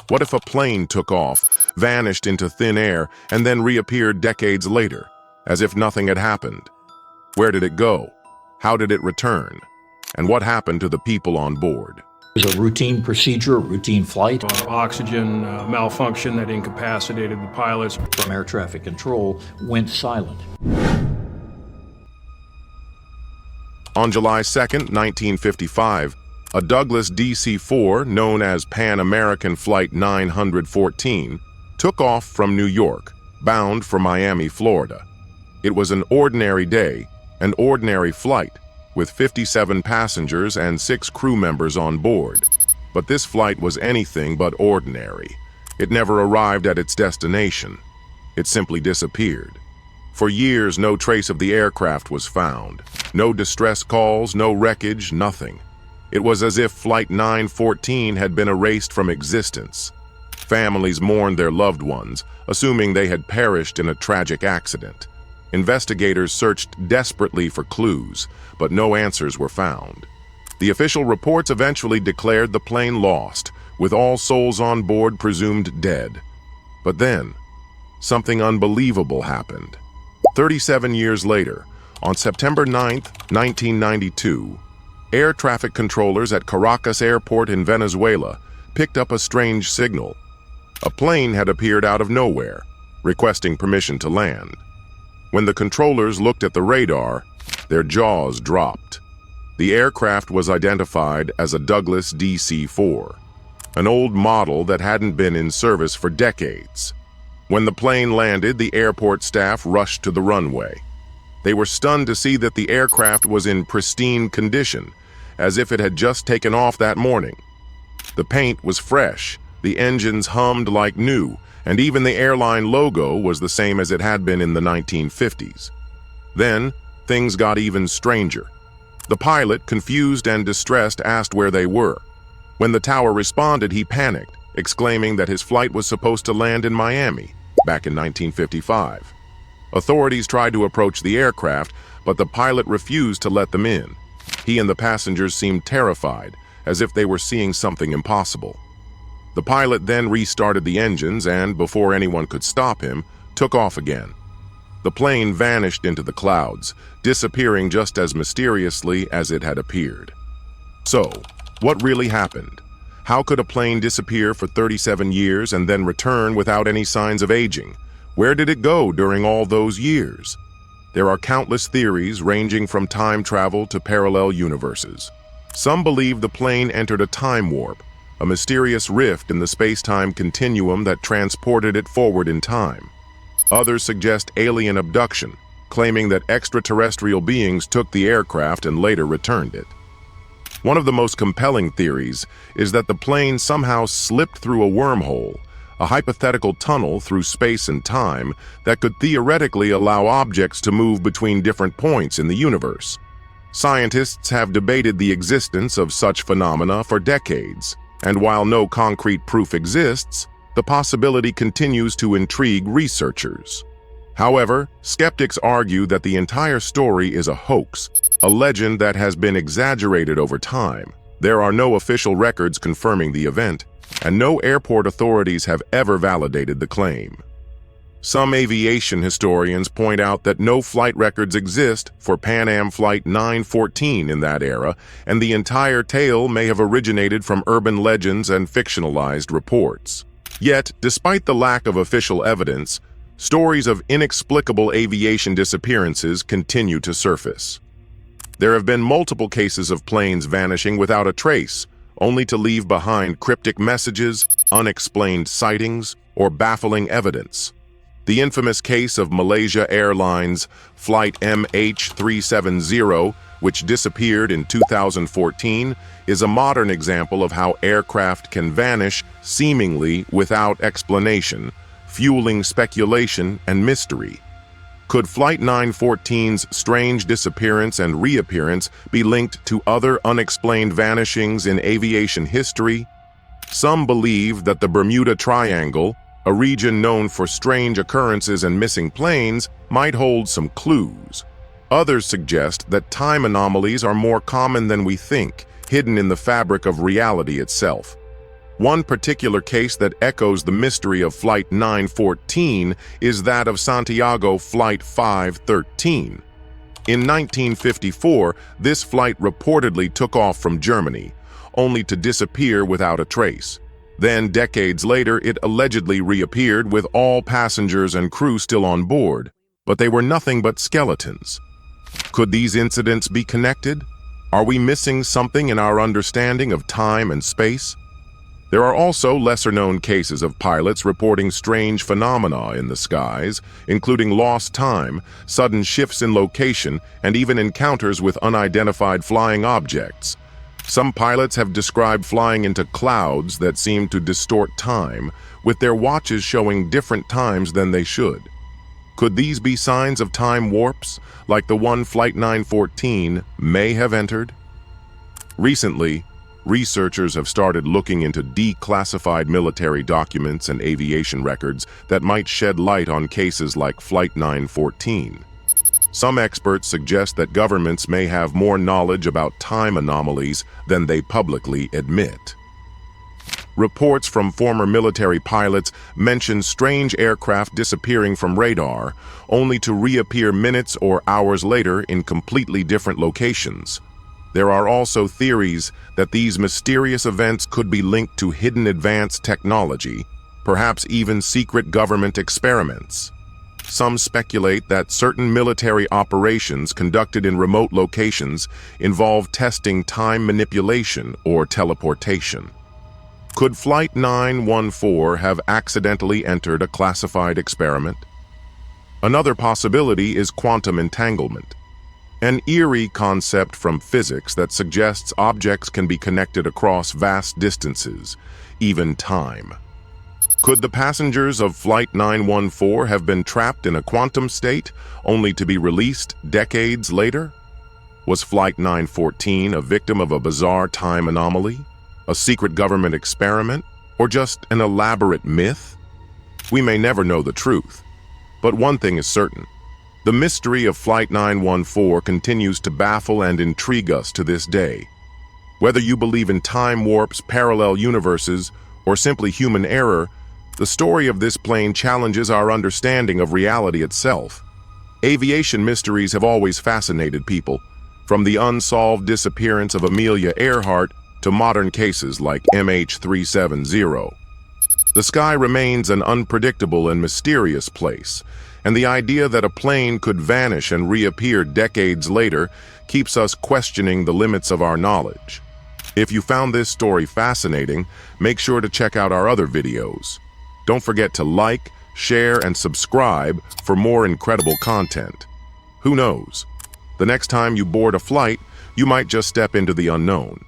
What if a plane took off, vanished into thin air, and then reappeared decades later, as if nothing had happened? Where did it go? How did it return? And what happened to the people on board? It was a routine procedure, a routine flight. Oxygen malfunction that incapacitated the pilots. From air traffic control went silent. On July 2, 1955, a Douglas DC-4, known as Pan American Flight 914, took off from New York, bound for Miami, Florida. It was an ordinary day, an ordinary flight, with 57 passengers and 6 crew members on board. But this flight was anything but ordinary. It never arrived at its destination. It simply disappeared. For years, no trace of the aircraft was found. No distress calls, no wreckage, nothing. It was as if Flight 914 had been erased from existence. Families mourned their loved ones, assuming they had perished in a tragic accident. Investigators searched desperately for clues, but no answers were found. The official reports eventually declared the plane lost, with all souls on board presumed dead. But then, something unbelievable happened. 37 years later, on September 9, 1992, air traffic controllers at Caracas airport in Venezuela picked up a strange signal. A plane had appeared out of nowhere, requesting permission to land. When the controllers looked at the radar, their jaws dropped. The aircraft was identified as a Douglas DC-4, an old model that hadn't been in service for decades. When the plane landed, the airport staff rushed to the runway. They were stunned to see that the aircraft was in pristine condition, as if it had just taken off that morning. The paint was fresh, the engines hummed like new, and even the airline logo was the same as it had been in the 1950s. Then, things got even stranger. The pilot, confused and distressed, asked where they were. When the tower responded, he panicked, exclaiming that his flight was supposed to land in Miami, back in 1955. Authorities tried to approach the aircraft, but the pilot refused to let them in. He and the passengers seemed terrified, as if they were seeing something impossible. The pilot then restarted the engines and, before anyone could stop him, took off again. The plane vanished into the clouds, disappearing just as mysteriously as it had appeared. So, what really happened? How could a plane disappear for 37 years and then return without any signs of aging? Where did it go during all those years? There are countless theories ranging from time travel to parallel universes. Some believe the plane entered a time warp, a mysterious rift in the space-time continuum that transported it forward in time. Others suggest alien abduction, claiming that extraterrestrial beings took the aircraft and later returned it. One of the most compelling theories is that the plane somehow slipped through a wormhole, a hypothetical tunnel through space and time that could theoretically allow objects to move between different points in the universe. Scientists have debated the existence of such phenomena for decades, and while no concrete proof exists, the possibility continues to intrigue researchers. However, skeptics argue that the entire story is a hoax, a legend that has been exaggerated over time. There are no official records confirming the event, and no airport authorities have ever validated the claim. Some aviation historians point out that no flight records exist for Pan Am Flight 914 in that era, and the entire tale may have originated from urban legends and fictionalized reports. Yet, despite the lack of official evidence, stories of inexplicable aviation disappearances continue to surface. There have been multiple cases of planes vanishing without a trace, only to leave behind cryptic messages, unexplained sightings, or baffling evidence. The infamous case of Malaysia Airlines Flight MH370, which disappeared in 2014, is a modern example of how aircraft can vanish seemingly without explanation, fueling speculation and mystery. Could Flight 914's strange disappearance and reappearance be linked to other unexplained vanishings in aviation history? Some believe that the Bermuda Triangle, a region known for strange occurrences and missing planes, might hold some clues. Others suggest that time anomalies are more common than we think, hidden in the fabric of reality itself. One particular case that echoes the mystery of Flight 914 is that of Santiago Flight 513. In 1954, this flight reportedly took off from Germany, only to disappear without a trace. Then, decades later, it allegedly reappeared with all passengers and crew still on board, but they were nothing but skeletons. Could these incidents be connected? Are we missing something in our understanding of time and space? There are also lesser-known cases of pilots reporting strange phenomena in the skies, including lost time, sudden shifts in location, and even encounters with unidentified flying objects. Some pilots have described flying into clouds that seem to distort time, with their watches showing different times than they should. Could these be signs of time warps, like the one Flight 914 may have entered? Recently, researchers have started looking into declassified military documents and aviation records that might shed light on cases like Flight 914. Some experts suggest that governments may have more knowledge about time anomalies than they publicly admit. Reports from former military pilots mention strange aircraft disappearing from radar, only to reappear minutes or hours later in completely different locations. There are also theories that these mysterious events could be linked to hidden advanced technology, perhaps even secret government experiments. Some speculate that certain military operations conducted in remote locations involve testing time manipulation or teleportation. Could Flight 914 have accidentally entered a classified experiment? Another possibility is quantum entanglement, an eerie concept from physics that suggests objects can be connected across vast distances, even time. Could the passengers of Flight 914 have been trapped in a quantum state, only to be released decades later? Was Flight 914 a victim of a bizarre time anomaly, a secret government experiment, or just an elaborate myth? We may never know the truth, but one thing is certain. The mystery of Flight 914 continues to baffle and intrigue us to this day. Whether you believe in time warps, parallel universes, or simply human error, the story of this plane challenges our understanding of reality itself. Aviation mysteries have always fascinated people, from the unsolved disappearance of Amelia Earhart to modern cases like MH370. The sky remains an unpredictable and mysterious place, and the idea that a plane could vanish and reappear decades later keeps us questioning the limits of our knowledge. If you found this story fascinating, make sure to check out our other videos. Don't forget to like, share, and subscribe for more incredible content. Who knows? The next time you board a flight, you might just step into the unknown.